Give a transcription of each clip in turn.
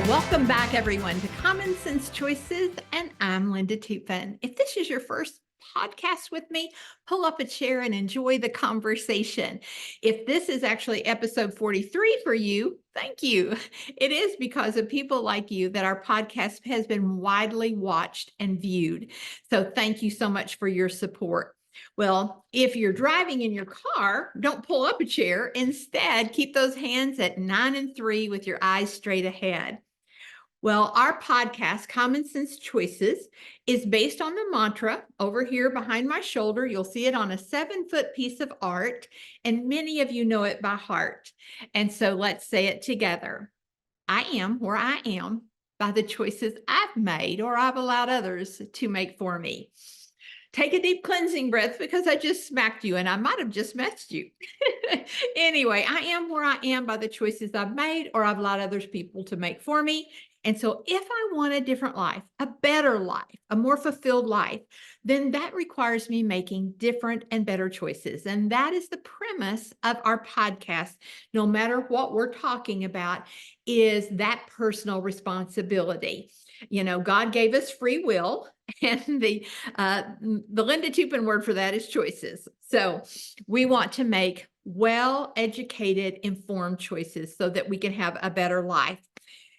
Welcome back, everyone, to Common Sense Choices, and I'm Linda Toupin. If this is your first podcast with me, pull up a chair and enjoy the conversation. If this is actually episode 43 for you, thank you. It is because of people like you that our podcast has been widely watched and viewed. So thank you so much for your support. Well, if you're driving in your car, don't pull up a chair. Instead, keep those hands at 9 and 3 with your eyes straight ahead. Well, our podcast, Common Sense Choices, is based on the mantra over here behind my shoulder. You'll see it on a 7-foot piece of art, and many of you know it by heart. And so let's say it together. I am where I am by the choices I've made or I've allowed others to make for me. Take a deep cleansing breath because I just smacked you and I might have just messed you. Anyway, I am where I am by the choices I've made or I've allowed others people to make for me. And so if I want a different life, a better life, a more fulfilled life, then that requires me making different and better choices. And that is the premise of our podcast. No matter what we're talking about, is that personal responsibility. You know, God gave us free will, and the Linda Toupin word for that is choices. So we want to make well-educated, informed choices so that we can have a better life.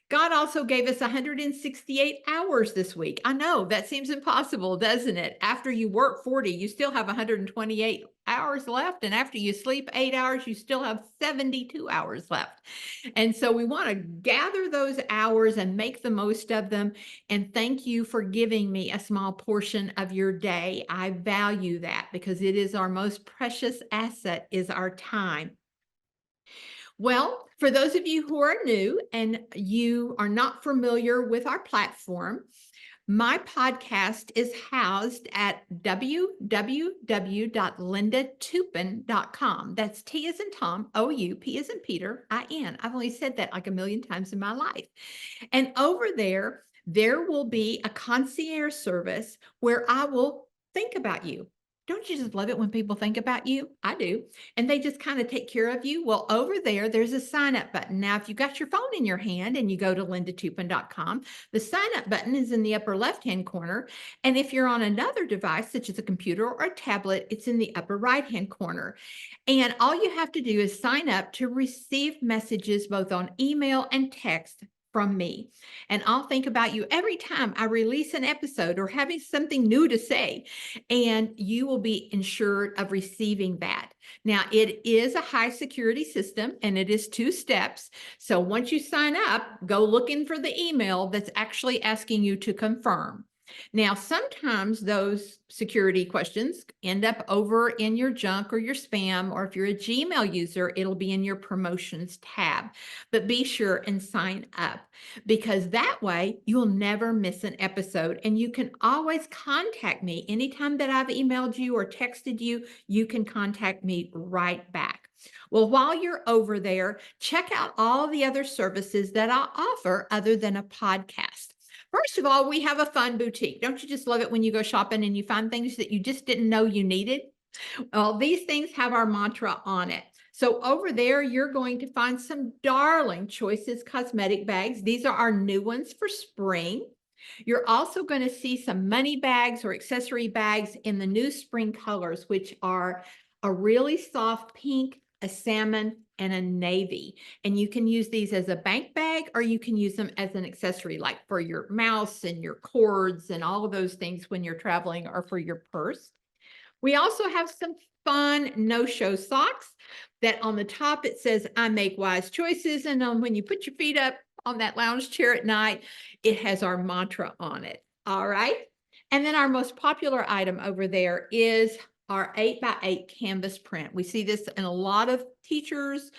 God also gave us 168 hours this week. I know that seems impossible, doesn't it? After you work 40, you still have 128 hours left. And after you sleep 8 hours, you still have 72 hours left. And so we want to gather those hours and make the most of them. And thank you for giving me a small portion of your day. I value that because it is our most precious asset, is our time. Well, for those of you who are new and you are not familiar with our platform, my podcast is housed at www.lindatoupin.com. That's T as in Tom, O-U, P as in Peter, I-N. I've only said that like a million times in my life. And over there, there will be a concierge service where I will think about you. Don't you just love it when people think about you? I do. And they just kind of take care of you. Well, over there, there's a sign up button. Now, if you got your phone in your hand and you go to lindatoupin.com, the sign up button is in the upper left-hand corner. And if you're on another device, such as a computer or a tablet, it's in the upper right-hand corner. And all you have to do is sign up to receive messages both on email and text from me. And I'll think about you every time I release an episode or having something new to say, and you will be ensured of receiving that. Now, it is a high security system and it is 2 steps. So once you sign up, go looking for the email that's actually asking you to confirm. Now, sometimes those security questions end up over in your junk or your spam, or if you're a Gmail user, it'll be in your promotions tab. But be sure and sign up, because that way you'll never miss an episode and you can always contact me. Anytime that I've emailed you or texted you, you can contact me right back. Well, while you're over there, check out all the other services that I offer other than a podcast. First of all, we have a fun boutique. Don't you just love it when you go shopping and you find things that you just didn't know you needed? Well, these things have our mantra on it. So over there, you're going to find some darling Choices cosmetic bags. These are our new ones for spring. You're also going to see some money bags or accessory bags in the new spring colors, which are a really soft pink, a salmon, and a navy. And you can use these as a bank bag, or you can use them as an accessory, like for your mouse and your cords and all of those things when you're traveling, or for your purse. We also have some fun no-show socks that on the top it says, I make wise choices. And when you put your feet up on that lounge chair at night, it has our mantra on it. All right. And then our most popular item over there is our 8x8 canvas print. We see this in a lot of teachers'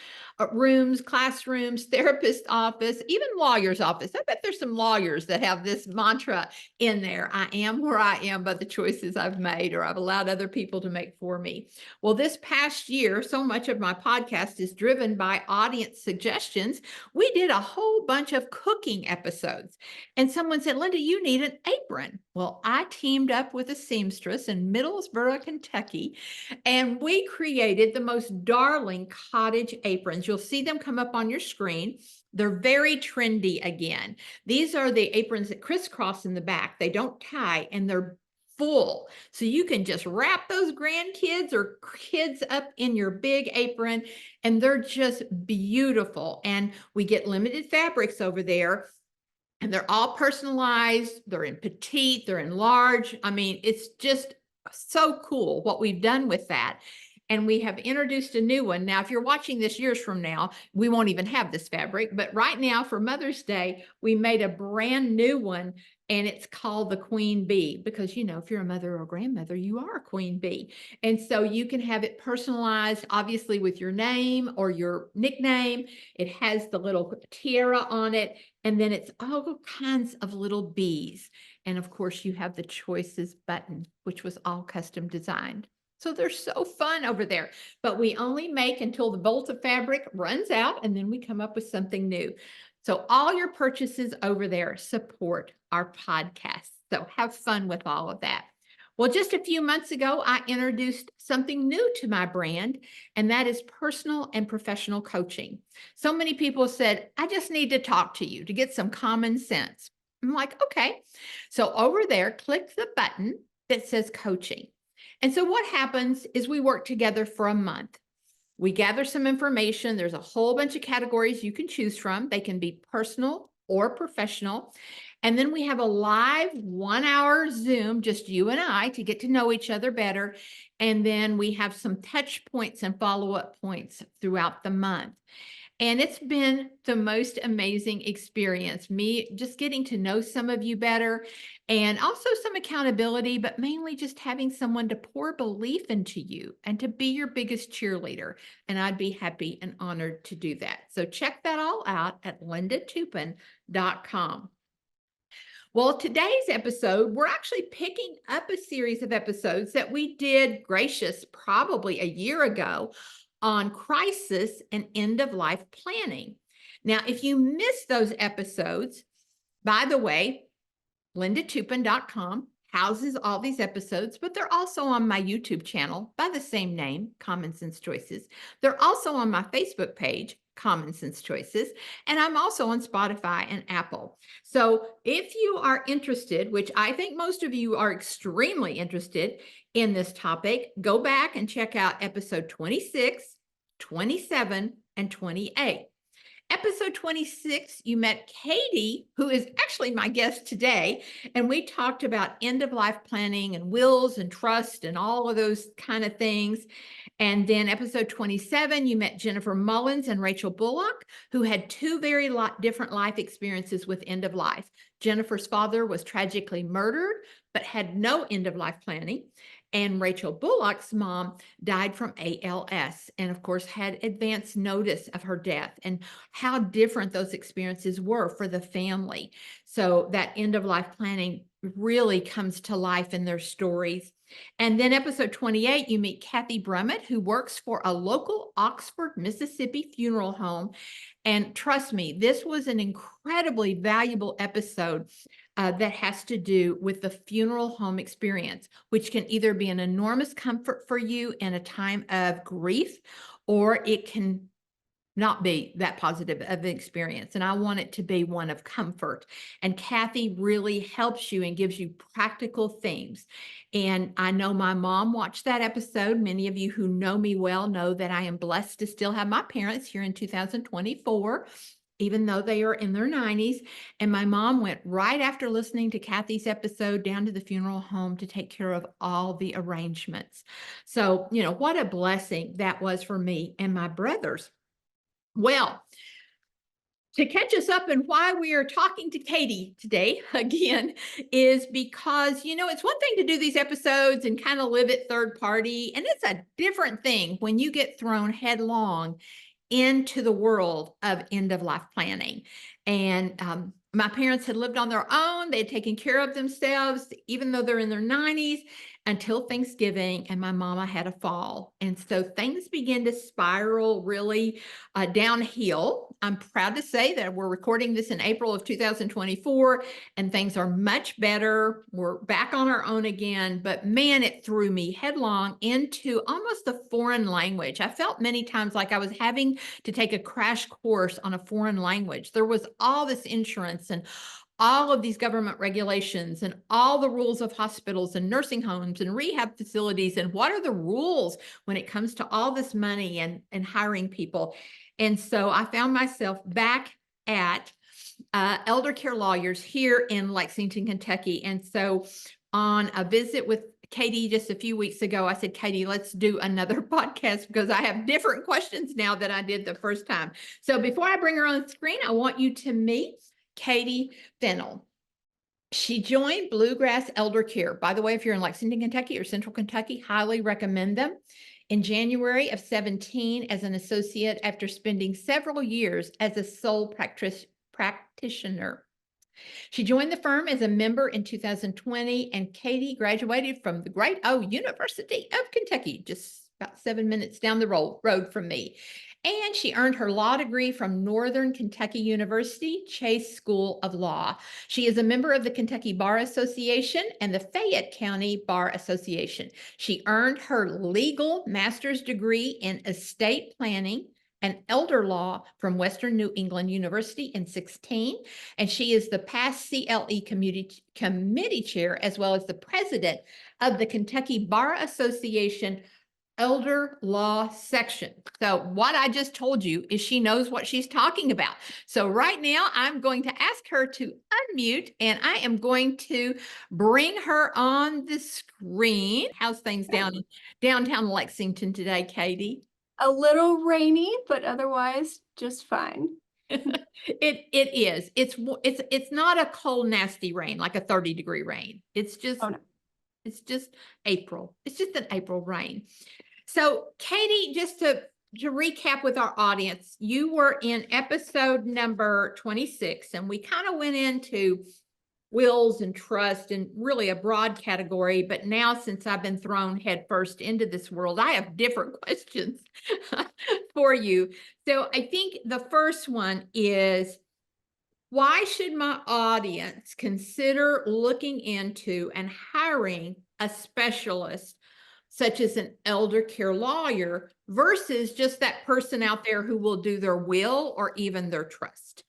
rooms, classrooms, therapist office, even lawyer's office. I bet there's some lawyers that have this mantra in there. I am where I am by the choices I've made, or I've allowed other people to make for me. Well, this past year, so much of my podcast is driven by audience suggestions. We did a whole bunch of cooking episodes, and someone said, Linda, you need an apron. Well, I teamed up with a seamstress in Middlesboro, Kentucky, and we created the most darling cottage aprons. You'll see them come up on your screen. They're very trendy again. These are the aprons that crisscross in the back. They don't tie and they're full. So you can just wrap those grandkids or kids up in your big apron and they're just beautiful. And we get limited fabrics over there. And they're all personalized. They're in petite, they're in large. I mean, it's just so cool what we've done with that. And we have introduced a new one. Now, if you're watching this years from now, we won't even have this fabric. But right now, for Mother's Day, we made a brand new one, and it's called the Queen Bee because, you know, if you're a mother or a grandmother, you are a queen bee. And so you can have it personalized, obviously, with your name or your nickname. It has the little tiara on it, and then it's all kinds of little bees. And of course, you have the choices button, which was all custom designed. So they're so fun over there, but we only make until the bolt of fabric runs out, and then we come up with something new. So all your purchases over there support our podcast. So have fun with all of that. Well, just a few months ago, I introduced something new to my brand, and that is personal and professional coaching. So many people said, I just need to talk to you to get some common sense. I'm like, okay. So over there, click the button that says coaching. And so what happens is we work together for a month. We gather some information. There's a whole bunch of categories you can choose from. They can be personal or professional. And then we have a live 1-hour Zoom, just you and I, to get to know each other better. And then we have some touch points and follow-up points throughout the month. And it's been the most amazing experience, me just getting to know some of you better and also some accountability, but mainly just having someone to pour belief into you and to be your biggest cheerleader. And I'd be happy and honored to do that. So check that all out at lindatoupin.com. Well, today's episode, we're actually picking up a series of episodes that we did, gracious, probably a year ago on crisis and end-of-life planning. Now, if you missed those episodes, by the way, lindatoupin.com houses all these episodes, but they're also on my YouTube channel by the same name, Common Sense Choices. They're also on my Facebook page, Common Sense Choices, and I'm also on Spotify and Apple. So if you are interested, which I think most of you are extremely interested in this topic, go back and check out episode 26, 27, and 28. Episode 26, you met Katie, who is actually my guest today, and we talked about end-of-life planning and wills and trust and all of those kind of things. And then episode 27, you met Jennifer Mullins and Rachel Bullock, who had two very different life experiences with end of life. Jennifer's father was tragically murdered, but had no end-of-life planning. And Rachel Bullock's mom died from ALS and, of course, had advance notice of her death and how different those experiences were for the family. So that end-of-life planning really comes to life in their stories. And then episode 28, you meet Kathy Brummett, who works for a local Oxford, Mississippi funeral home. And trust me, this was an incredibly valuable episode that has to do with the funeral home experience, which can either be an enormous comfort for you in a time of grief, or it can not be that positive of an experience. And I want it to be one of comfort. And Kathy really helps you and gives you practical things. And I know my mom watched that episode. Many of you who know me well know that I am blessed to still have my parents here in 2024, even though they are in their 90s. And my mom went right after listening to Kathy's episode down to the funeral home to take care of all the arrangements. So, you know, what a blessing that was for me and my brothers. Well, to catch us up and why we are talking to Katie today again is because, you know, it's one thing to do these episodes and kind of live at third party, and it's a different thing when you get thrown headlong into the world of end-of-life planning. And my parents had lived on their own. They had taken care of themselves, even though they're in their 90s, until Thanksgiving, and my mama had a fall. And so things began to spiral really downhill I'm proud to say that we're recording this in April of 2024 and things are much better. We're back on our own again, but man, it threw me headlong into almost a foreign language. I felt many times like I was having to take a crash course on a foreign language. There was all this insurance and all of these government regulations and all the rules of hospitals and nursing homes and rehab facilities. And what are the rules when it comes to all this money and hiring people? And so I found myself back at elder care lawyers here in Lexington, Kentucky. And so on a visit with Katie just a few weeks ago, I said, Katie, let's do another podcast because I have different questions now than I did the first time. So before I bring her on screen, I want you to meet Katie Fennel. She joined Bluegrass Elder Care. By the way, if you're in Lexington, Kentucky or Central Kentucky, highly recommend them. In January of 17 as an associate after spending several years as a sole practitioner. She joined the firm as a member in 2020, and Katie graduated from the great University of Kentucky, just about 7 minutes down the road from me. And she earned her law degree from Northern Kentucky University Chase School of Law. She is a member of the Kentucky Bar Association and the Fayette County Bar Association. She earned her legal master's degree in estate planning and elder law from Western New England University in 16, and she is the past CLE committee chair as well as the president of the Kentucky Bar Association Elder Law section. So what I just told you is she knows what she's talking about. So right now I'm going to ask her to unmute and I am going to bring her on the screen. How's things down in downtown Lexington today, Katie? A little rainy, but otherwise just fine. It is. It's not a cold, nasty rain like a 30-degree rain. It's just Oh, no. it's just April. It's just an April rain. So, Katie, just to recap with our audience, you were in episode number 26, and we kind of went into wills and trust and really a broad category. But now, since I've been thrown headfirst into this world, I have different questions for you. So I think the first one is, why should my audience consider looking into and hiring a specialist such as an elder care lawyer versus just that person out there who will do their will or even their trust?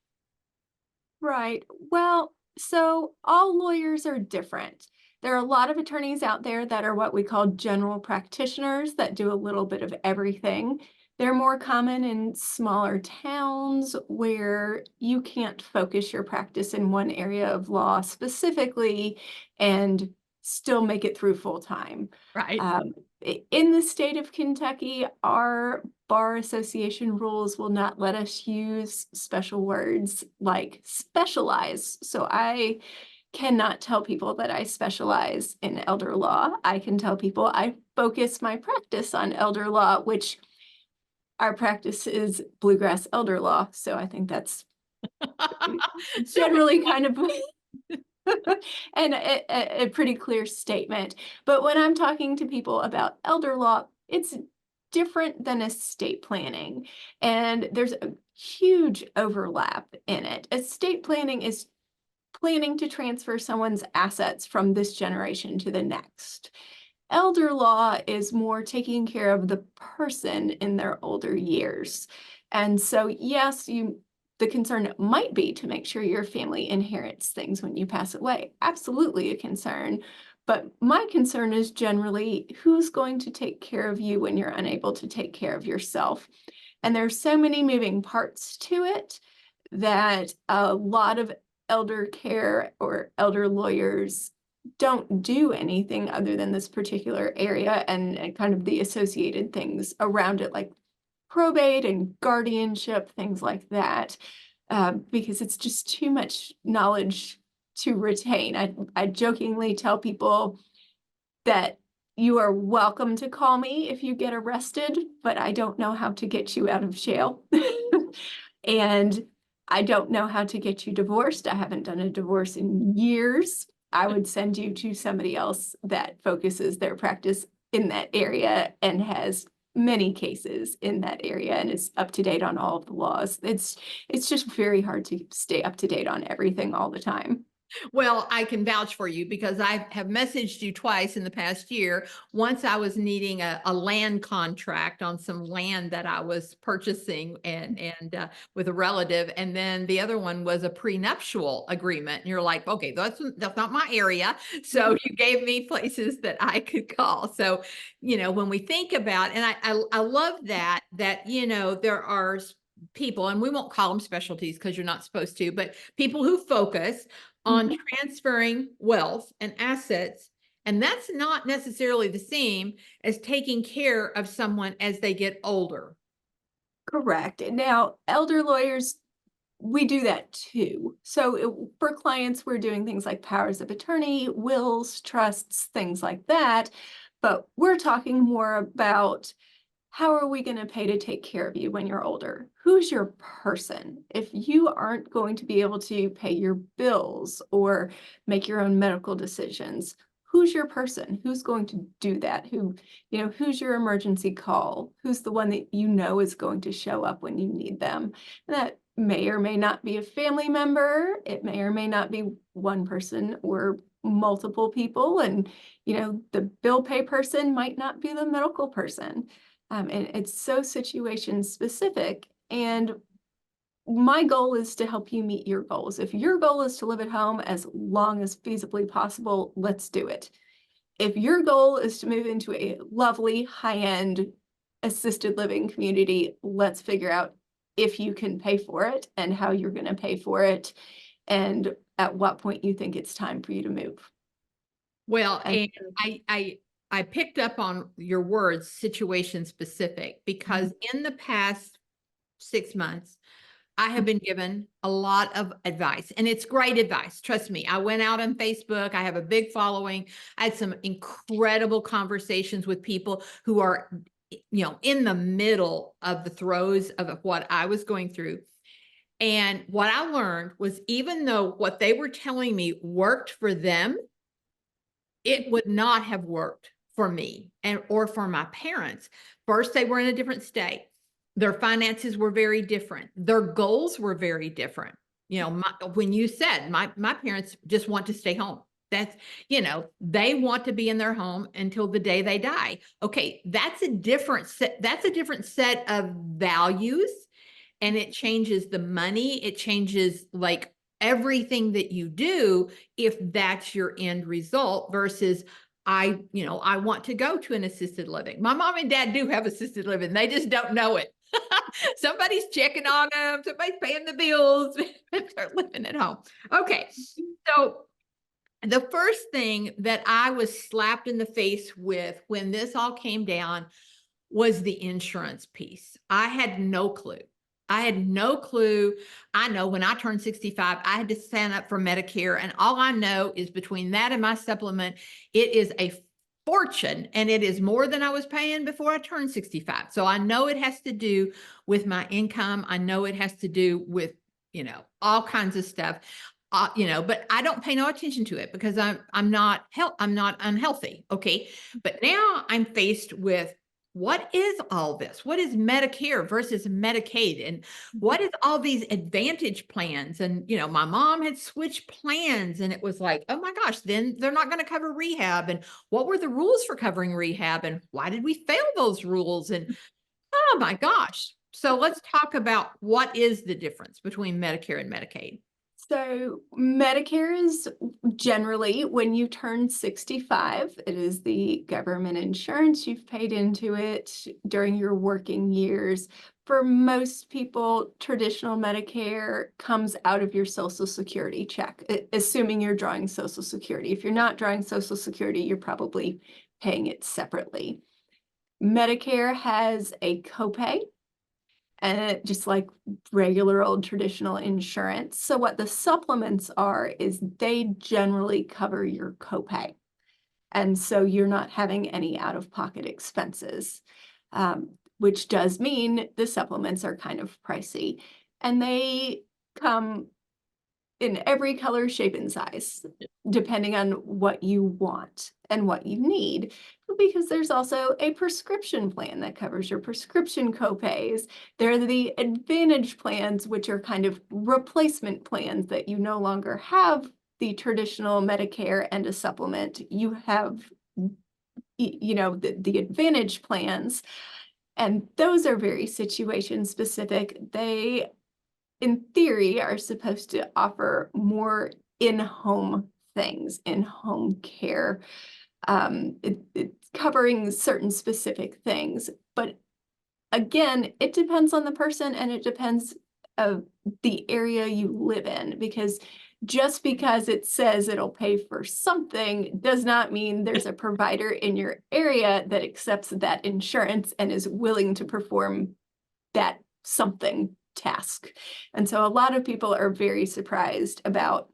Right. Well, so all lawyers are different. There are a lot of attorneys out there that are what we call general practitioners that do a little bit of everything. They're more common in smaller towns where you can't focus your practice in one area of law specifically and still make it through full time. Right. In the state of Kentucky, our bar association rules will not let us use special words like specialize. So I cannot tell people that I specialize in elder law. I can tell people I focus my practice on elder law, which our practice is bluegrass elder law. So I think that's generally kind of and a pretty clear statement. But when I'm talking to people about elder law, it's different than estate planning. And there's a huge overlap in it. Estate planning is planning to transfer someone's assets from this generation to the next. Elder law is more taking care of the person in their older years. And so, yes, the concern might be to make sure your family inherits things when you pass away. Absolutely a concern. But my concern is generally who's going to take care of you when you're unable to take care of yourself. And there's so many moving parts to it that a lot of elder care or elder lawyers don't do anything other than this particular area and kind of the associated things around it, like probate and guardianship, things like that, because it's just too much knowledge to retain. I jokingly tell people that you are welcome to call me if you get arrested, but I don't know how to get you out of jail. And I don't know how to get you divorced. I haven't done a divorce in years. I would send you to somebody else that focuses their practice in that area and has many cases in that area and is up to date on all of the laws. It's just very hard to stay up to date on everything all the time. Well, I can vouch for you because I have messaged you twice in the past year. Once I was needing a land contract on some land that I was purchasing and with a relative, and then the other one was a prenuptial agreement. And you're like, okay, that's not my area. So you gave me places that I could call. So, when we think about, and I love that there are people, and we won't call them specialties because you're not supposed to, but people who focus on Mhm. transferring wealth and assets. And that's not necessarily the same as taking care of someone as they get older. Correct. And now, elder lawyers, we do that too. So for clients, we're doing things like powers of attorney, wills, trusts, things like that. But we're talking more about how are we going to pay to take care of you when you're older? Who's your person? If you aren't going to be able to pay your bills or make your own medical decisions, who's your person? Who's going to do that? Who's your emergency call? Who's the one that you know is going to show up when you need them? And that may or may not be a family member. It may or may not be one person or multiple people. And, the bill pay person might not be the medical person. And it's so situation specific. And my goal is to help you meet your goals. If your goal is to live at home as long as feasibly possible, let's do it. If your goal is to move into a lovely high-end assisted living community, let's figure out if you can pay for it and how you're going to pay for it and at what point you think it's time for you to move. Well, And and I picked up on your words, situation specific, because in the past 6 months, I have been given a lot of advice, and it's great advice. Trust me. I went out on Facebook. I have a big following. I had some incredible conversations with people who are, in the middle of the throes of what I was going through. And what I learned was even though what they were telling me worked for them, it would not have worked for me and or for my parents. First, they were in a different state. Their finances were very different. Their goals were very different. When you said my parents just want to stay home. That's, they want to be in their home until the day they die. Okay, that's a different set of values, and it changes the money. It changes like everything that you do if that's your end result versus I want to go to an assisted living. My mom and dad do have assisted living. They just don't know it. Somebody's checking on them. Somebody's paying the bills. They're living at home. Okay. So the first thing that I was slapped in the face with when this all came down was the insurance piece. I had no clue. I had no clue. I know when I turned 65, I had to sign up for Medicare. And all I know is between that and my supplement, it is a fortune. And it is more than I was paying before I turned 65. So I know it has to do with my income. I know it has to do with, all kinds of stuff. But I don't pay no attention to it because I'm not unhealthy. Okay. But now I'm faced with what is all this? What is Medicare versus Medicaid? And what is all these advantage plans? And, my mom had switched plans and it was like, oh my gosh, then they're not going to cover rehab. And what were the rules for covering rehab? And why did we fail those rules? And oh my gosh. So let's talk about what is the difference between Medicare and Medicaid. So Medicare is generally when you turn 65, it is the government insurance. You've paid into it during your working years. For most people, traditional Medicare comes out of your Social Security check, assuming you're drawing Social Security. If you're not drawing Social Security, you're probably paying it separately. Medicare has a copay, and just like regular old traditional insurance. So what the supplements are is they generally cover your copay. And so you're not having any out-of-pocket expenses, which does mean the supplements are kind of pricey. And they come in every color, shape, and size, depending on what you want and what you need. Because there's also a prescription plan that covers your prescription copays. There are the Advantage plans, which are kind of replacement plans that you no longer have the traditional Medicare and a supplement. You have, you know, the Advantage plans, and those are very situation specific. They, in theory, are supposed to offer more in-home things, in-home care. It's covering certain specific things, but again, it depends on the person, and it depends of the area you live in, because just because it says it'll pay for something does not mean there's a provider in your area that accepts that insurance and is willing to perform that something task. And so a lot of people are very surprised about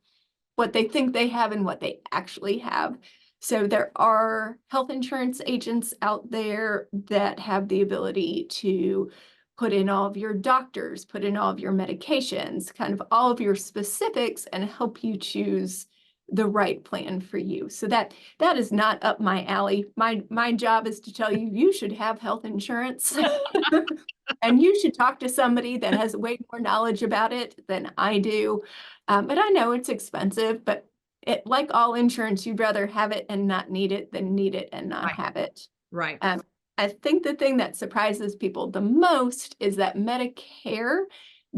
what they think they have and what they actually have. So there are health insurance agents out there that have the ability to put in all of your doctors, put in all of your medications, kind of all of your specifics, and help you choose the right plan for you. So that is not up my alley. My job is to tell you, you should have health insurance. And you should talk to somebody that has way more knowledge about it than I do. But I know it's expensive, but like all insurance, you'd rather have it and not need it than need it and not Right. have it. Right. I think the thing that surprises people the most is that Medicare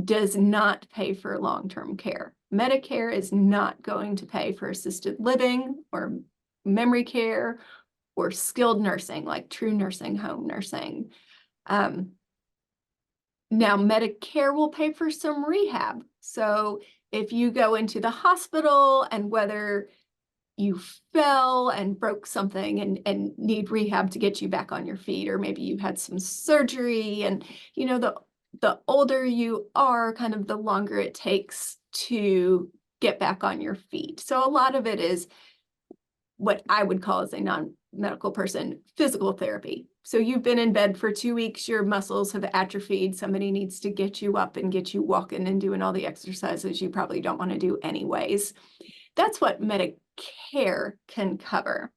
does not pay for long-term care. Medicare is not going to pay for assisted living or memory care or skilled nursing, like true nursing home nursing. Now, Medicare will pay for some rehab. So if you go into the hospital and whether you fell and broke something and need rehab to get you back on your feet, or maybe you had some surgery, and you know, the older you are, kind of the longer it takes to get back on your feet. So a lot of it is what I would call, as a non-medical person, physical therapy. So you've been in bed for 2 weeks, your muscles have atrophied, somebody needs to get you up and get you walking and doing all the exercises you probably don't want to do anyways. That's what Medicare can cover.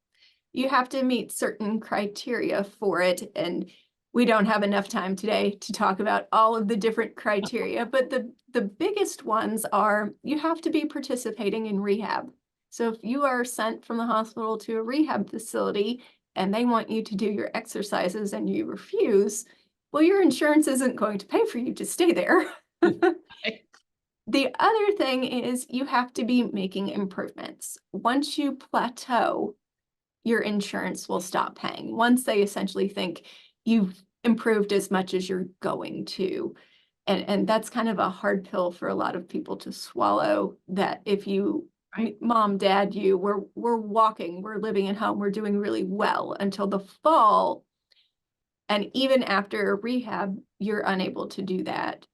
You have to meet certain criteria for it, and we don't have enough time today to talk about all of the different criteria, but the biggest ones are you have to be participating in rehab. So if you are sent from the hospital to a rehab facility and they want you to do your exercises and you refuse, well, your insurance isn't going to pay for you to stay there. The other thing is you have to be making improvements. Once you plateau, your insurance will stop paying. Once they essentially think you've improved as much as you're going to. And that's kind of a hard pill for a lot of people to swallow, that if you, Right. mom, dad, we're walking, we're living at home, we're doing really well until the fall. And even after rehab, you're unable to do that.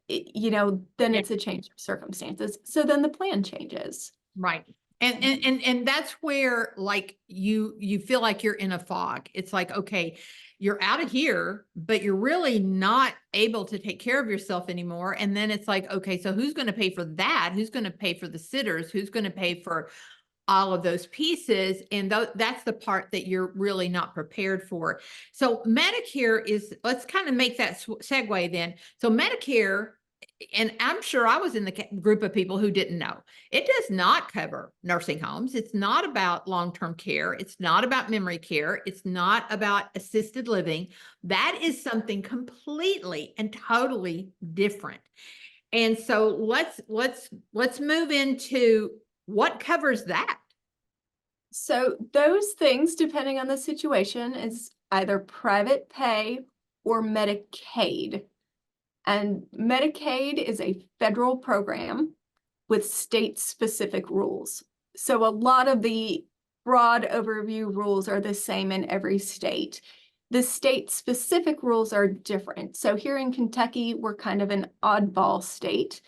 You know, then Yeah. it's a change of circumstances. So then the plan changes. Right. And that's where, like, you feel like you're in a fog. It's like, okay, you're out of here, but you're really not able to take care of yourself anymore. And then it's like, okay, so who's going to pay for that? Who's going to pay for the sitters? Who's going to pay for all of those pieces? And that's the part that you're really not prepared for. So Medicare is, let's kind of make that segue then. So Medicare, and I'm sure I was in the group of people who didn't know, it does not cover nursing homes. It's not about long-term care. It's not about memory care. It's not about assisted living. That is something completely and totally different. And so let's move into what covers that. So those things, depending on the situation, is either private pay or Medicaid. And Medicaid is a federal program with state-specific rules. So a lot of the broad overview rules are the same in every state. The state-specific rules are different. So here in Kentucky, we're kind of an oddball state.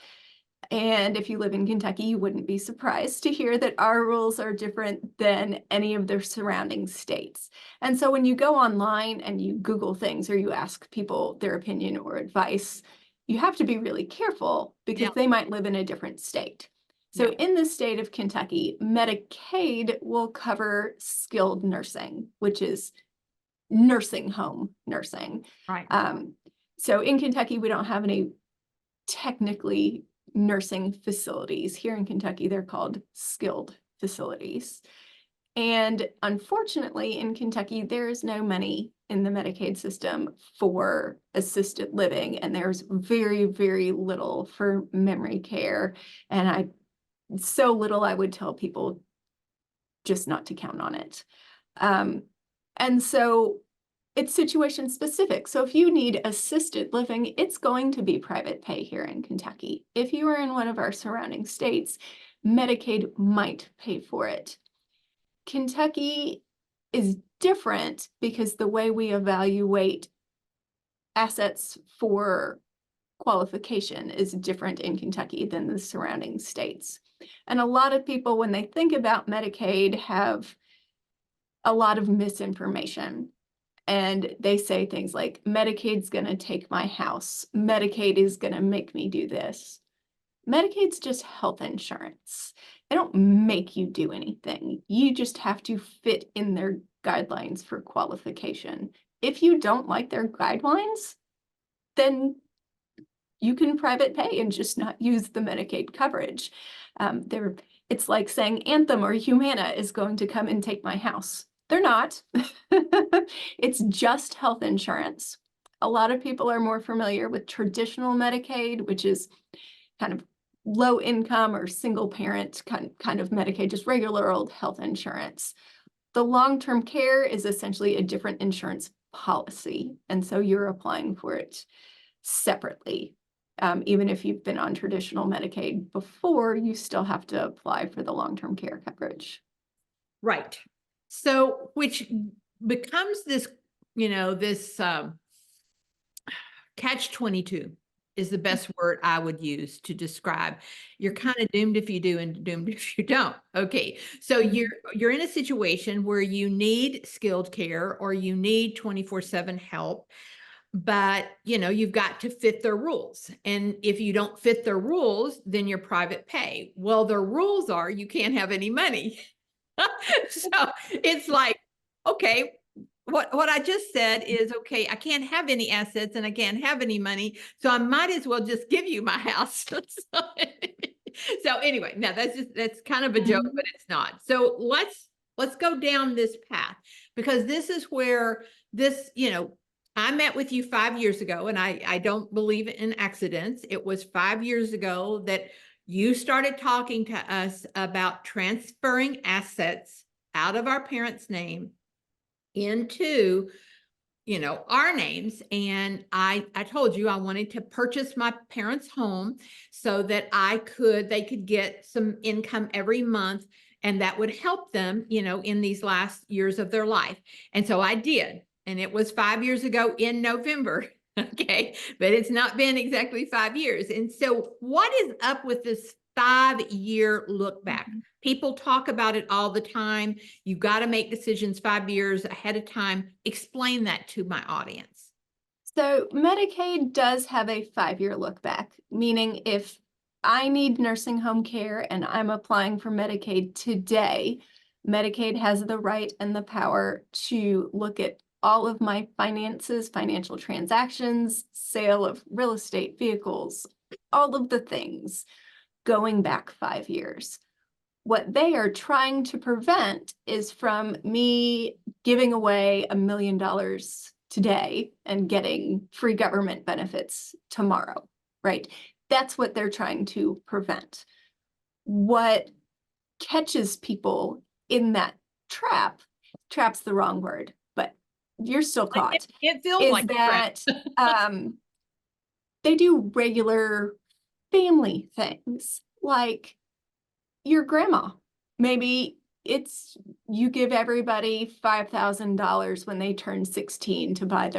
And if you live in Kentucky, you wouldn't be surprised to hear that our rules are different than any of their surrounding states. And so when you go online and you Google things or you ask people their opinion or advice, you have to be really careful because Yeah. they might live in a different state. So Yeah. in the state of Kentucky, Medicaid will cover skilled nursing, which is nursing home nursing. Right. So in Kentucky, we don't have any technically nursing facilities. Here in Kentucky, they're called skilled facilities. And unfortunately, in Kentucky, there is no money in the Medicaid system for assisted living, and there's very, very little for memory care. And so little, I would tell people just not to count on it. And so it's situation specific. So if you need assisted living, it's going to be private pay here in Kentucky. If you are in one of our surrounding states, Medicaid might pay for it. Kentucky is different because the way we evaluate assets for qualification is different in Kentucky than the surrounding states. And a lot of people, when they think about Medicaid, have a lot of misinformation. And they say things like, Medicaid's going to take my house. Medicaid is going to make me do this. Medicaid's just health insurance. They don't make you do anything. You just have to fit in their guidelines for qualification. If you don't like their guidelines, then you can private pay and just not use the Medicaid coverage. It's like saying Anthem or Humana is going to come and take my house. They're not. It's just health insurance. A lot of people are more familiar with traditional Medicaid, which is kind of low income or single parent kind of Medicaid, just regular old health insurance. The long-term care is essentially a different insurance policy. And so you're applying for it separately. Even if you've been on traditional Medicaid before, you still have to apply for the long-term care coverage. Right. So, which becomes this, this catch-22 is the best word I would use to describe. You're kind of doomed if you do and doomed if you don't. Okay. So you're in a situation where you need skilled care or you need 24/7 help, but you've got to fit their rules. And if you don't fit their rules, then you're private pay. Well, their rules are you can't have any money. So it's like, okay, what I just said is okay, I can't have any assets and I can't have any money, so I might as well just give you my house. So anyway, now that's kind of a joke, but it's not. So let's go down this path, because this is where I met with you 5 years ago, and I don't believe in accidents. It was 5 years ago that you started talking to us about transferring assets out of our parents' name into our names. And I told you I wanted to purchase my parents' home so that they could get some income every month, and that would help them in these last years of their life. And so I did, and it was 5 years ago in November. Okay, but it's not been exactly 5 years. And so what is up with this 5-year look back? People talk about it all the time. You've got to make decisions 5 years ahead of time. Explain that to my audience. So Medicaid does have a 5-year look back, meaning if I need nursing home care and I'm applying for Medicaid today, Medicaid has the right and the power to look at all of my finances, financial transactions, sale of real estate, vehicles, all of the things going back 5 years. What they are trying to prevent is from me giving away $1 million today and getting free government benefits tomorrow, right? That's what they're trying to prevent. What catches people in that trap's the wrong word, but you're still caught, It feels is like that they do regular family things, like your grandma. Maybe you give everybody $5,000 when they turn 16 to buy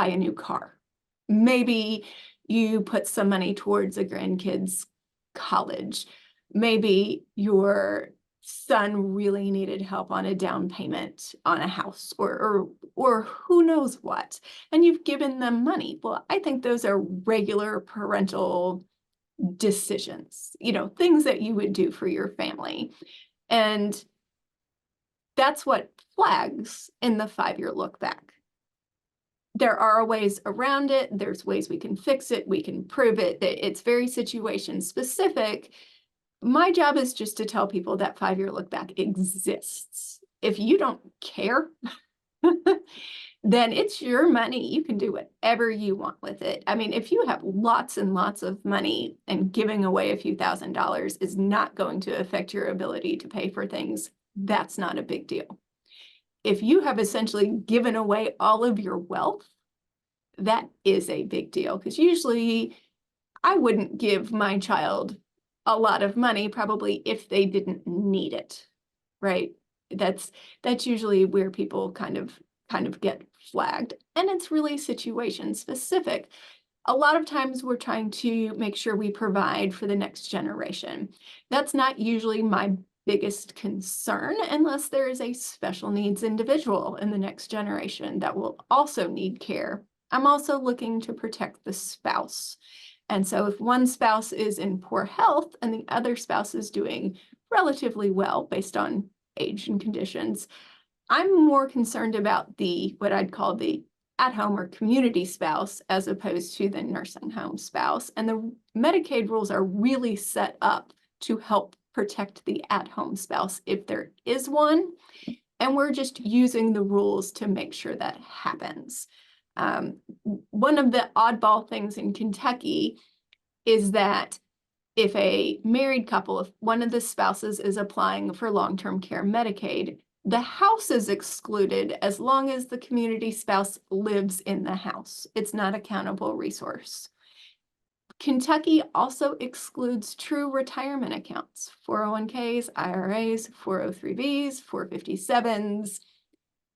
a new car. Maybe you put some money towards a grandkid's college. Maybe your son really needed help on a down payment on a house, or who knows what, and you've given them money. Well, I think those are regular parental decisions, things that you would do for your family. And that's what flags in the 5-year look back. There are ways around it. There's ways we can fix it. We can prove it. It's very situation specific. My job is just to tell people that 5-year look back exists. If you don't care, then it's your money. You can do whatever you want with it. I mean, if you have lots and lots of money and giving away a few $1,000s is not going to affect your ability to pay for things, that's not a big deal. If you have essentially given away all of your wealth, that is a big deal, because usually I wouldn't give my child a lot of money probably if they didn't need it, right? That's usually where people kind of get flagged, and it's really situation specific. A lot of times we're trying to make sure we provide for the next generation. That's not usually my biggest concern unless there is a special needs individual in the next generation that will also need care. I'm also looking to protect the spouse. And so if one spouse is in poor health and the other spouse is doing relatively well based on age and conditions, I'm more concerned about what I'd call the at-home or community spouse as opposed to the nursing home spouse. And the Medicaid rules are really set up to help protect the at-home spouse if there is one. And we're just using the rules to make sure that happens. One of the oddball things in Kentucky is that if a married couple, if one of the spouses is applying for long-term care Medicaid, the house is excluded as long as the community spouse lives in the house. It's not a countable resource. Kentucky also excludes true retirement accounts, 401ks, IRAs, 403bs, 457s.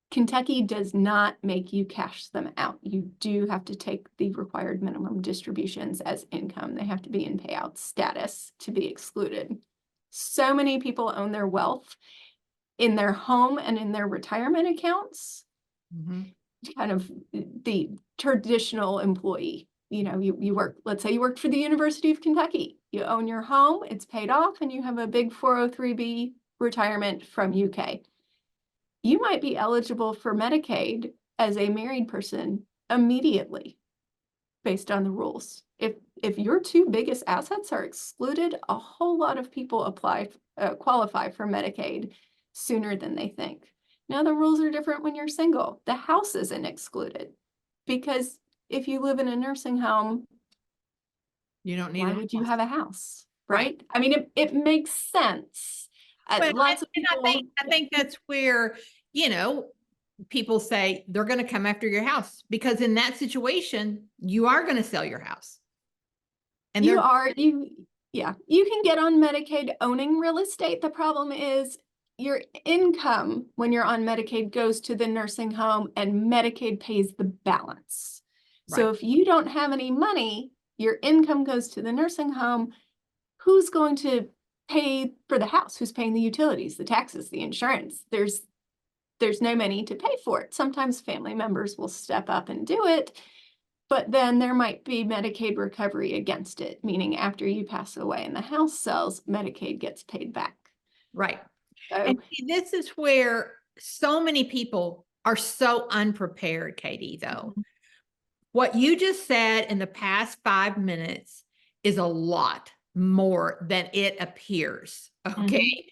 Kentucky does not make you cash them out. You do have to take the required minimum distributions as income. They have to be in payout status to be excluded. So many people own their wealth in their home and in their retirement accounts. Kind of the traditional employee. You work, let's say you worked for the University of Kentucky. You own your home, it's paid off, and you have a big 403b retirement from UK. You might be eligible for Medicaid as a married person immediately based on the rules. If your two biggest assets are excluded, a whole lot of people qualify for Medicaid sooner than they think. Now the rules are different when you're single. The house isn't excluded, because if you live in a nursing home, You don't need why a would you house. have a house, right? I mean, it makes sense. Well, Lots of and people. I think that's where, people say they're going to come after your house, because in that situation, you are going to sell your house. And You can get on Medicaid owning real estate. The problem is your income when you're on Medicaid goes to the nursing home and Medicaid pays the balance. So Right. if you don't have any money, your income goes to the nursing home. Who's going to pay for the house? Who's paying the utilities, the taxes, the insurance? There's no money to pay for it. Sometimes family members will step up and do it, but then there might be Medicaid recovery against it, meaning after you pass away and the house sells, Medicaid gets paid back. Right. So, And see, this is where so many people are so unprepared, Katie, though. What you just said in the past 5 minutes is a lot more than it appears. Okay.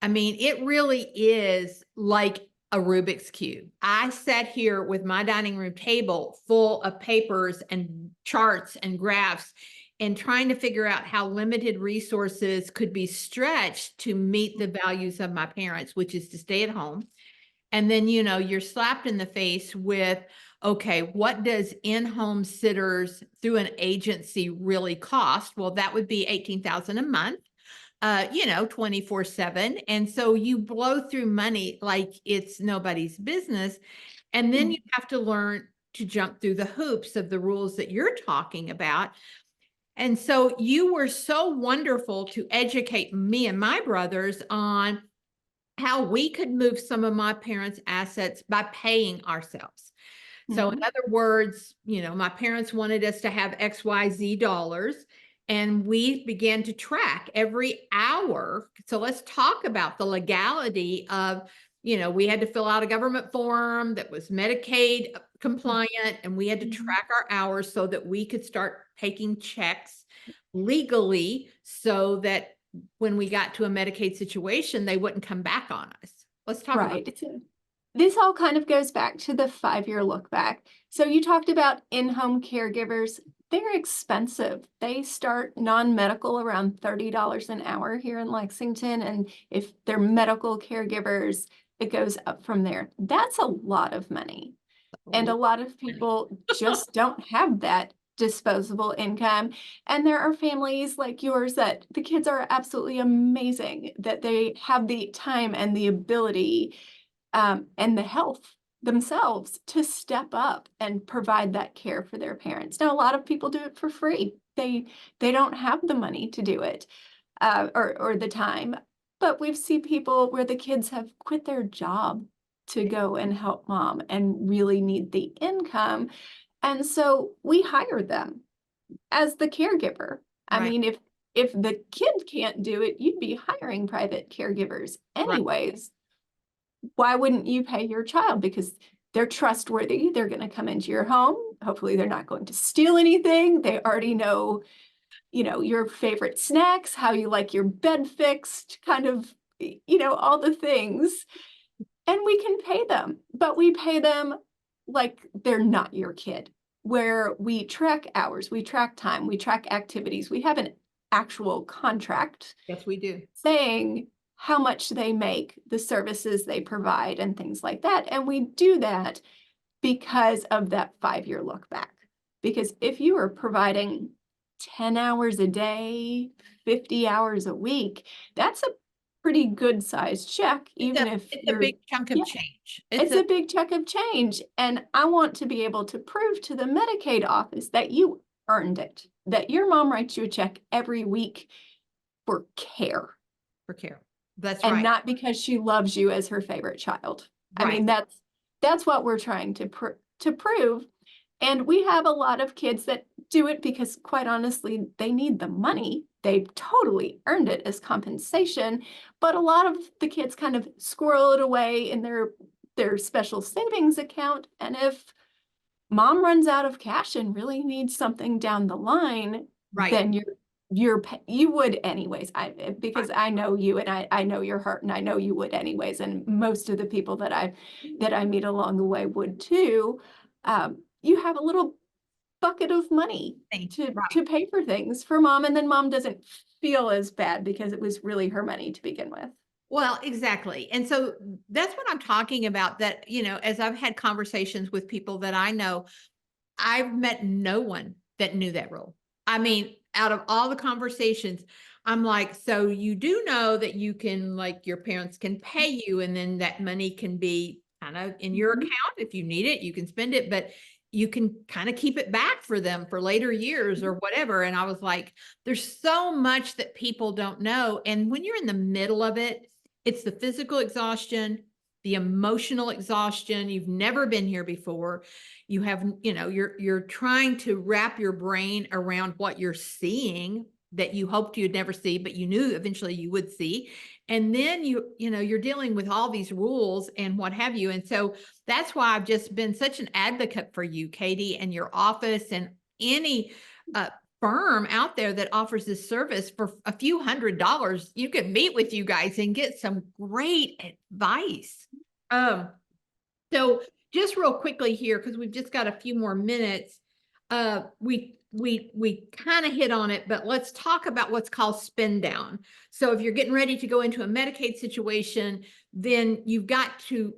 I mean, it really is like a Rubik's Cube. I sat here with my dining room table full of papers and charts and graphs and trying to figure out how limited resources could be stretched to meet the values of my parents, which is to stay at home. And then, you're slapped in the face with, okay, what does in-home sitters through an agency really cost? Well, that would be $18,000 a month. 24/7. And so you blow through money like it's nobody's business. And then you have to learn to jump through the hoops of the rules that you're talking about. And so you were so wonderful to educate me and my brothers on how we could move some of my parents' assets by paying ourselves. So in other words, my parents wanted us to have XYZ dollars. and we began to track every hour. So let's talk about the legality of, we had to fill out a government form that was Medicaid compliant, and we had to Mhm. track our hours so that we could start taking checks legally so that when we got to a Medicaid situation, they wouldn't come back on us. Let's talk about Right. This all kind of goes back to the 5-year look back. So you talked about in-home caregivers. They're expensive. They start non-medical around $30 an hour here in Lexington. And if they're medical caregivers, it goes up from there. That's a lot of money. a And a lot lot of of money. people just don't have that disposable income. And there are families like yours that the kids are absolutely amazing, that they have the time and the ability and the health themselves to step up and provide that care for their parents. Now, a lot of people do it for free. They don't have the money to do it or the time. But we've seen people where the kids have quit their job to go and help mom and really need the income. And so we hire them as the caregiver. I Right, mean, if the kid can't do it, you'd be hiring private caregivers right. anyways. Why wouldn't you pay your child? Because they're trustworthy. They're going to come into your home. Hopefully, they're not going to steal anything. They already know, your favorite snacks, how you like your bed fixed, kind of, all the things. And we can pay them, but we pay them like they're not your kid, where we track hours, we track time, we track activities. We have an actual contract Yes, we do. saying how much they make, the services they provide, and things like that. And we do that because of that 5-year look back. Because if you are providing 10 hours a day, 50 hours a week, that's a pretty good sized check, It's a even if it's a you're, big chunk of yeah, change. It's it's a a big chunk of change. And I want to be able to prove to the Medicaid office that you earned it, that your mom writes you a check every week for care for care. That's and right. not because she loves you as her favorite child. I Right. mean, that's what we're trying to prove. And we have a lot of kids that do it because, quite honestly, they need the money. They've totally earned it as compensation. But a lot of the kids kind of squirrel it away in their special savings account. And if mom runs out of cash and really needs something down the line, Right. then you would anyways. Right. Because I know you and I know your heart and I know you would anyways. And most of the people that I meet along the way would too. You have a little bucket of money Right. to pay for things for mom, and then mom doesn't feel as bad because it was really her money to begin with. Well, exactly. And so that's what I'm talking about, that, as I've had conversations with people that I know, I've met no one that knew that rule. I mean, out of all the conversations, I'm like, so you do know that you can, like, your parents can pay you, and then that money can be kind of in your Mhm. account. If you need it, you can spend it, but you can kind of keep it back for them for later years or whatever. And I was like, there's so much that people don't know. And when you're in the middle of it, it's the physical exhaustion, the emotional exhaustion. You've never been here before. You have, you're trying to wrap your brain around what you're seeing that you hoped you'd never see, but you knew eventually you would see. And then you're dealing with all these rules and what have you. And so that's why I've just been such an advocate for you, Katie, and your office, and any uh, firm out there that offers this service for a few $100s. You can meet with you guys and get some great advice. Um, so just real quickly here, because we've just got a few more minutes, we kind of hit on it, but let's talk about what's called spin down. So if you're getting ready to go into a Medicaid situation, then you've got to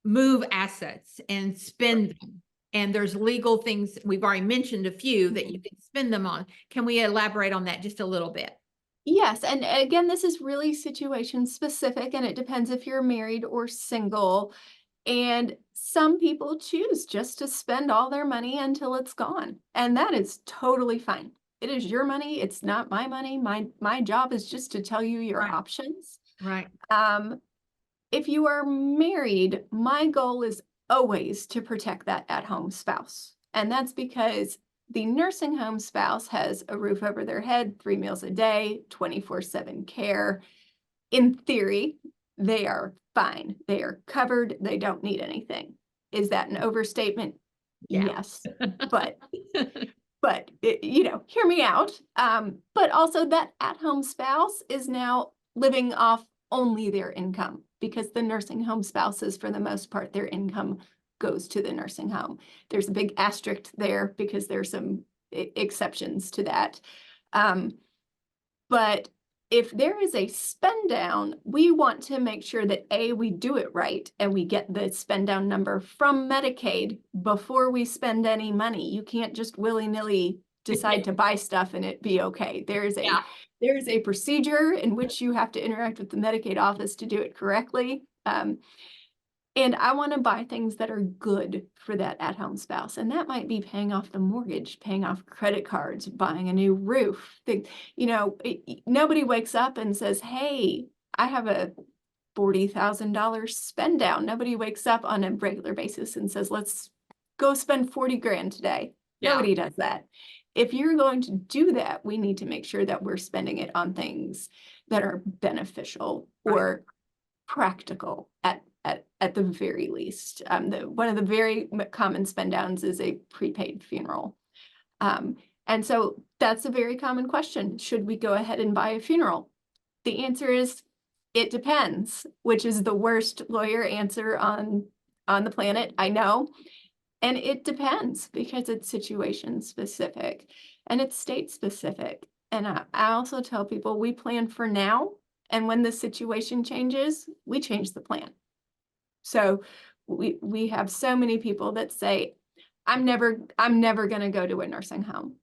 move assets and spend them. And there's legal things, we've already mentioned a few that you Mhm. can spend them on. Can we elaborate on that just a little bit? Yes, and again, this is really situation specific, and it depends if you're married or single. And some people choose just to spend all their money until it's gone, and that is totally fine. It is your money. It's not my money. My job is just to tell you your Right, options. right, Um, if you are married, my goal is always to protect that at-home spouse, and that's because The nursing home spouse has a roof over their head, 3 meals a day, 24/7 care. In theory, they are fine. They are covered. They don't need anything. Is that an overstatement? Yeah. Yes. But hear me out. But also that at-home spouse is now living off only their income, because the nursing home spouses, for the most part, their income goes to the nursing home. There's a big asterisk there because there's some exceptions to that. But if there is a spend down, we want to make sure that we do it right and we get the spend down number from Medicaid before we spend any money. You can't just willy-nilly decide to buy stuff and it be okay. There is a procedure in which you have to interact with the Medicaid office to do it correctly. And I want to buy things that are good for that at-home spouse. And that might be paying off the mortgage, paying off credit cards, buying a new roof. Nobody wakes up and says, hey, I have a $40,000 spend down. Nobody wakes up on a regular basis and says, let's go spend 40 grand today. Yeah. Nobody does that. If you're going to do that, we need to make sure that we're spending it on things that are beneficial or practical at the very least. One of the very common spend downs is a prepaid funeral. And so that's a very common question. Should we go ahead and buy a funeral? The answer is, it depends, which is the worst lawyer answer on the planet, I know. And it depends because it's situation specific and it's state specific. And I also tell people we plan for now. And when the situation changes, we change the plan. So we have so many people that say, I'm never going to go to a nursing home.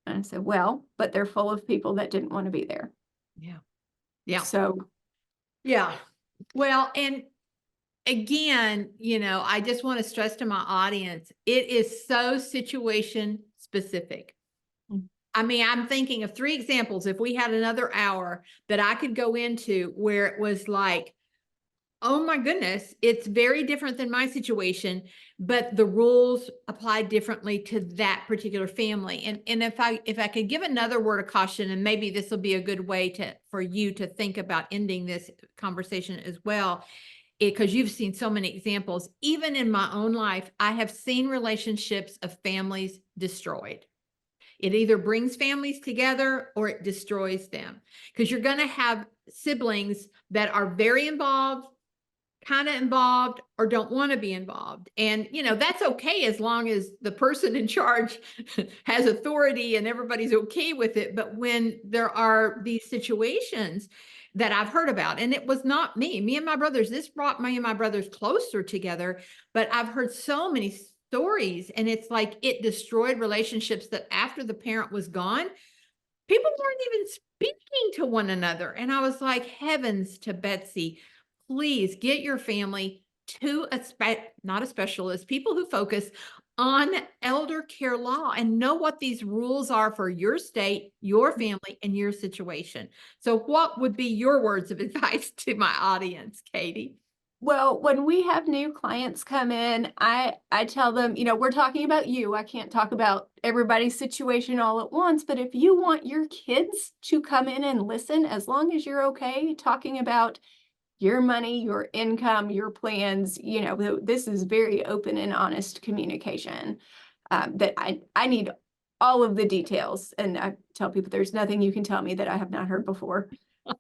And I said, well, but they're full of people that didn't want to be there. Yeah. Yeah. So, yeah. Well, and again, I just want to stress to my audience, it is so situation specific. I mean, I'm thinking of 3 examples. If we had another hour that I could go into where it was like, oh my goodness, it's very different than my situation, but the rules apply differently to that particular family. And if I could give another word of caution, and maybe this will be a good way for you to think about ending this conversation as well, because you've seen so many examples. Even in my own life, I have seen relationships of families destroyed. It either brings families together or it destroys them, because you're going to have siblings that are very involved, kind of involved, or don't want to be involved. And, that's okay as long as the person in charge has authority and everybody's okay with it. But when there are these situations that I've heard about, and it was not me and my brothers, this brought me and my brothers closer together, but I've heard so many stories, and it's like it destroyed relationships that after the parent was gone, people weren't even speaking to one another. And I was like, heavens to Betsy, please get your family to not a specialist, people who focus on elder care law and know what these rules are for your state, your family, and your situation. So what would be your words of advice to my audience, Katie? well, when we have new clients come in, I tell them, we're talking about you. I can't talk about everybody's situation all at once, but if you want your kids to come in and listen, as long as you're okay talking about your money, your income, your plans, this is very open and honest communication, that I need all of the details. And I tell people there's nothing you can tell me that I have not heard before.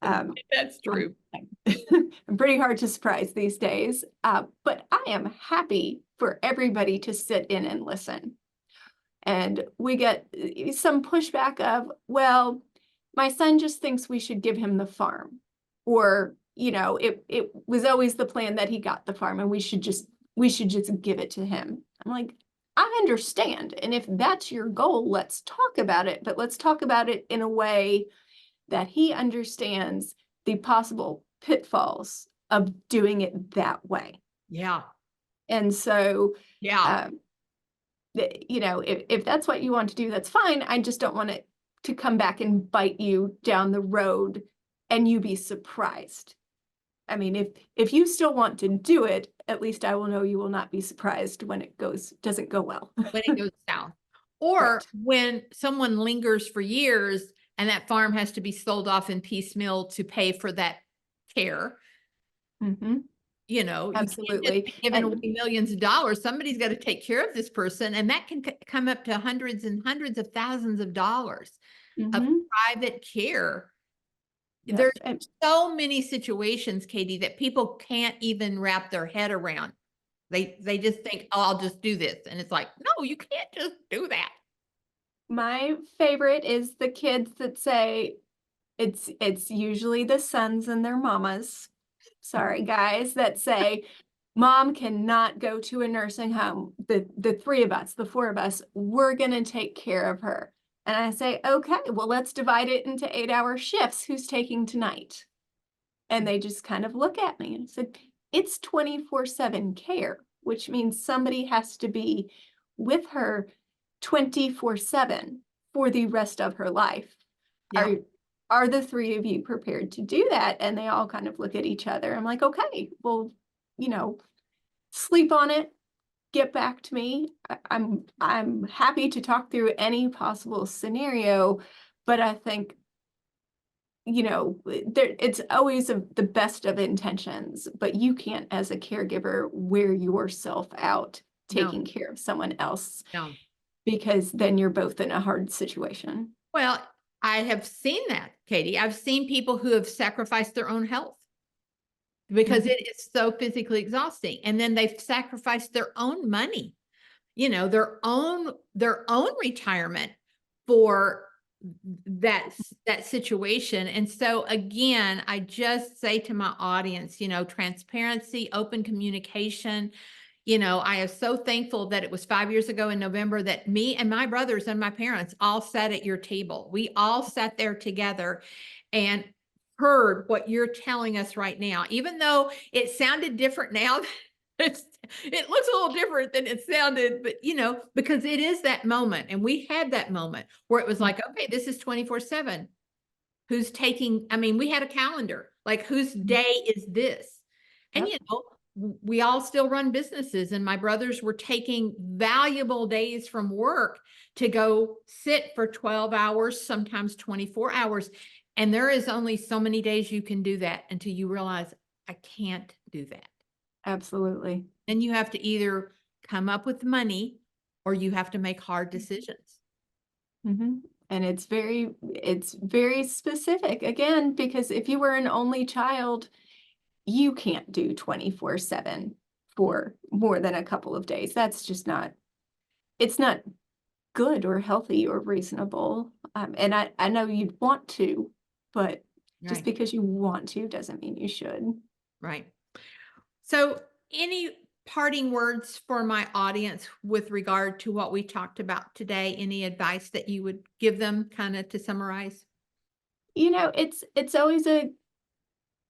That's true. I'm pretty hard to surprise these days, but I am happy for everybody to sit in and listen. And we get some pushback of, well, my son just thinks we should give him the farm, or it was always the plan that he got the farm and we should just give it to him. I'm like, I understand. And if that's your goal, let's talk about it, but let's talk about it in a way that he understands the possible pitfalls of doing it that way. Yeah. And so, Yeah. if that's what you want to do, that's fine. I just don't want it to come back and bite you down the road and you be surprised. I mean, if you still want to do it, at least I will know you will not be surprised when it doesn't go well. When it goes south. Or Right. when someone lingers for years and that farm has to be sold off in piecemeal to pay for that care. Mhm. You can't just Absolutely. be giving away And millions of dollars. Somebody's got to take care of this person, and that can come up to hundreds and hundreds of thousands of dollars of mhm. private care. Yep. There's And so many situations, Katie, that people can't even wrap their head around. They just think, "Oh, I'll just do this." And it's like, "No, you can't just do that." my favorite is the kids that say it's usually the sons and their mamas. Sorry, guys, that say, "Mom cannot go to a nursing home. The 3 of us, the 4 of us, we're gonna take care of her." And I say, "Okay, well, let's divide it into 8-hour shifts. Who's taking tonight?" And they just kind of look at me and said, "It's 24/7 care, which means somebody has to be with her 24/7 for the rest of her life. Yeah. Are are the 3 of you prepared to do that?" And they all kind of look at each other. I'm like, "Okay, well, you know, sleep on it, get back to me. I'm happy to talk through any possible scenario, but I think there it's always the best of intentions, but you can't as a caregiver wear yourself out No, taking care of someone else no. because then you're both in a hard situation." Well, I have seen that, Katie. I've seen people who have sacrificed their own health because Mhm. it is so physically exhausting. And then they've sacrificed their own money, their own retirement for that situation. And so again, I just say to my audience, transparency, open communication. I am so thankful that it was 5 years ago in November that me and my brothers and my parents all sat at your table. We all sat there together and heard what you're telling us right now. Even though it sounded different now, it looks a little different than it sounded, but because it is that moment. And we had that moment where it was like, okay, this is 24/7. Who's taking, I mean, we had a calendar, like whose day is this? And Yep. we all still run businesses, and my brothers were taking valuable days from work to go sit for 12 hours, sometimes 24 hours. And there is only so many days you can do that until you realize I can't do that. Absolutely. Then you have to either come up with money or you have to make hard decisions. Mhm. And it's very specific again because if you were an only child, you can't do 24/7 for more than a couple of days. That's just not it's not good or healthy or reasonable. And I know you'd want to, but just Right. because you want to doesn't mean you should. Right. So, any parting words for my audience with regard to what we talked about today? Any advice that you would give them kind of to summarize? It's always a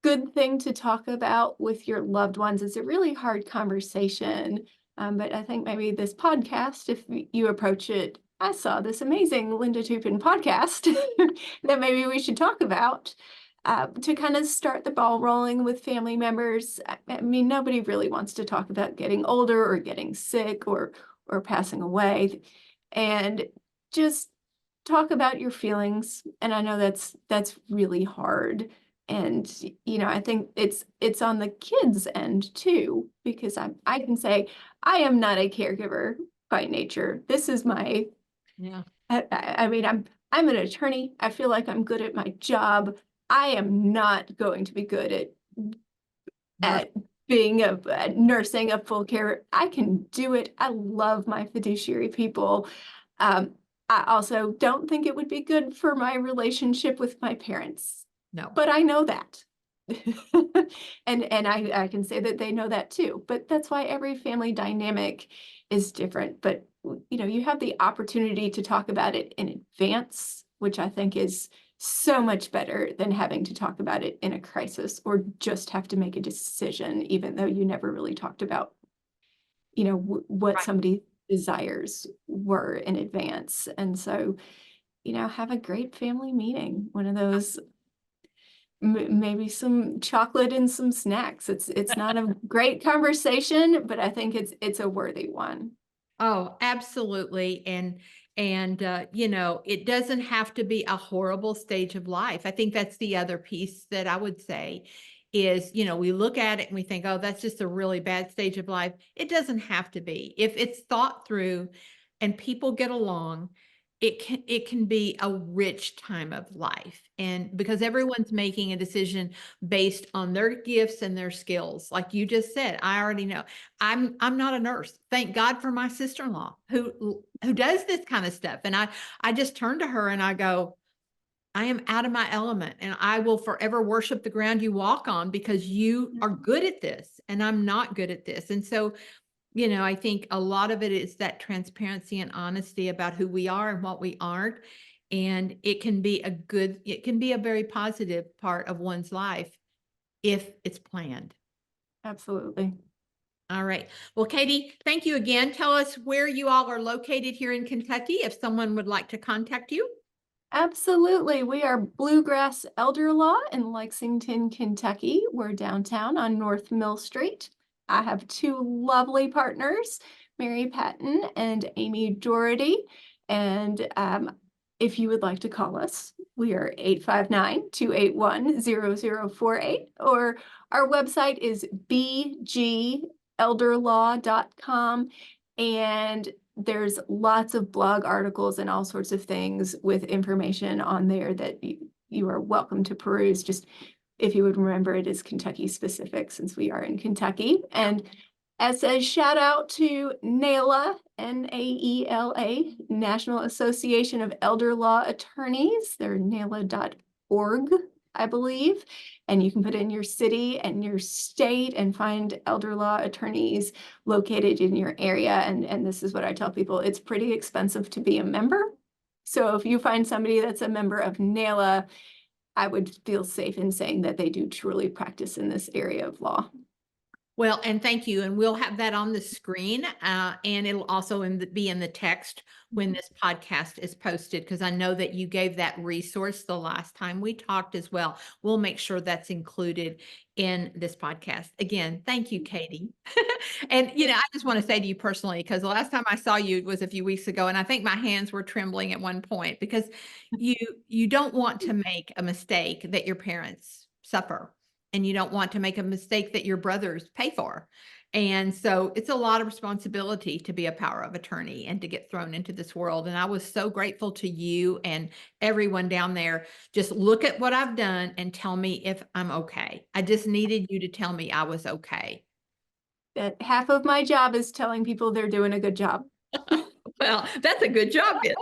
good thing to talk about with your loved ones. It's a really hard conversation. But I think maybe this podcast, if you approach it, I saw this amazing Linda Toupin podcast that maybe we should talk about to kind of start the ball rolling with family members. I mean, nobody really wants to talk about getting older or getting sick or passing away, and just talk about your feelings. And I know that's really hard, and I think it's on the kids end too, because I can say I am not a caregiver by nature. This is my Yeah. I mean I'm an attorney. I feel like I'm good at my job. I am not going to be good Nurse. at being at nursing a full care. I can do it. I love my fiduciary people. um, I also don't think it would be good for my relationship with my parents, No. but I know that. And I can say that they know that too. But that's why every family dynamic is different. But you have the opportunity to talk about it in advance, which I think is so much better than having to talk about it in a crisis or just have to make a decision, even though you never really talked about, what Right. somebody desires were in advance. And so, have a great family meeting, one of those maybe some chocolate and some snacks. It's not a great conversation, but I think it's a worthy one. Oh, absolutely. And And, you know, it doesn't have to be a horrible stage of life. I think that's the other piece that I would say is, you know, we look at it and we think, oh, that's just a really bad stage of life. It doesn't have to be. If it's thought through and people get along, it can be a rich time of life. And because everyone's making a decision based on their gifts and their skills. Like you just said, I already know. I'm not a nurse. Thank God for my sister-in-law who does this kind of stuff. And I just turn to her and I go, I am out of my element and I will forever worship the ground you walk on because you are good at this and I'm not good at this. And so, you know, I think a lot of it is that transparency and honesty about who we are and what we aren't. And it can be a very positive part of one's life if it's planned. Absolutely. All right. Well, Katie, thank you again. Tell us where you all are located here in Kentucky if someone would like to contact you. Absolutely. We are Bluegrass Elder Law in Lexington, Kentucky. We're downtown on North Mill Street. I have two lovely partners, Mary Patton and Amy Doherty. And if you would like to call us, we are 859-281-0048, or our website is bgelderlaw.com. And there's lots of blog articles and all sorts of things with information on there that you are welcome to peruse. Just if you would remember, it is Kentucky specific since we are in Kentucky. And as a shout out to NAELA, NAELA, National Association of Elder Law Attorneys. They're naela.org, I believe. And you can put in your city and your state and find elder law attorneys located in your area. And this is what I tell people, it's pretty expensive to be a member. So if you find somebody that's a member of NAELA, I would feel safe in saying that they do truly practice in this area of law. Well, and thank you. And we'll have that on the screen, and it'll also be in the text when this podcast is posted, because I know that you gave that resource the last time we talked as well. We'll make sure that's included in this podcast. Again, thank you, Katie. And, you know, I just want to say to you personally, because the last time I saw you was a few weeks ago, and I think my hands were trembling at one point because you don't want to make a mistake that your parents suffer. And you don't want to make a mistake that your brothers pay for. And so it's a lot of responsibility to be a power of attorney and to get thrown into this world. And I was so grateful to you and everyone down there. Just look at what I've done and tell me if I'm okay. I just needed you to tell me I was okay. That half of my job is telling people they're doing a good job. Well, that's a good job, then.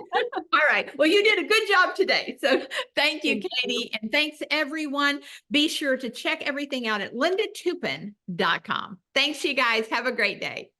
All right. Well, you did a good job today. So thank you, Katie. And thanks, everyone. Be sure to check everything out at lindatoupin.com. Thanks, you guys. Have a great day.